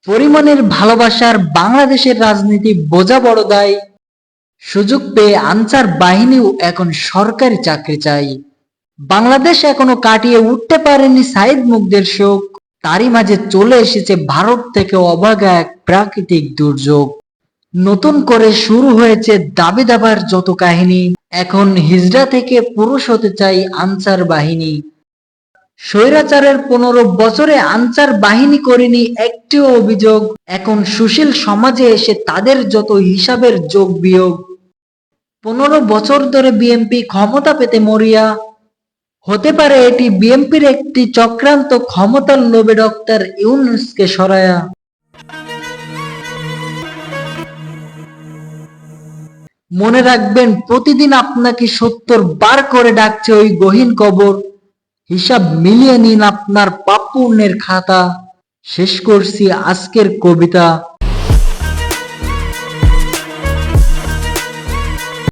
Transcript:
পরিমাণের ভালোবাসার বাংলাদেশের রাজনীতি বোঝা বড় দায়। সুযোগ পেয়ে আনসার বাহিনীও এখন সরকারি চাকরি চাই। বাংলাদেশ এখনো কাটিয়ে উঠতে পারেনি সাঈদ মুগ্ধের শোক। তারই মাঝে চলে এসেছে ভারত থেকে অভাগা এক প্রাকৃতিক দুর্যোগ। নতুন করে শুরু হয়েছে দাবি দাবার যত কাহিনী। এখন হিজড়া থেকে পুরুষ হতে চাই আনসার বাহিনী। স্বৈরাচারের 15 বছরে আনসার বাহিনী করেনি একটিও অভিযোগ। এখন সুশীল সমাজে এসে তাদের যত হিসাবের যোগ বিয়োগ। 15 বছর ধরে বিএনপি ক্ষমতা পেতে মরিয়া। হতে পারে এটি বিএনপির একটি চক্রান্ত, ক্ষমতার লোভে ডক্টর ইউনূসকে সরায়া। মনে রাখবেন, প্রতিদিন আপনাকে 70 বার করে ডাকছে ওই গহীন কবর। হিসাব মিলিয়ে নিন আপনার পাপ পুণ্যের খাতা। শেষ করছি আজকের কবিতা।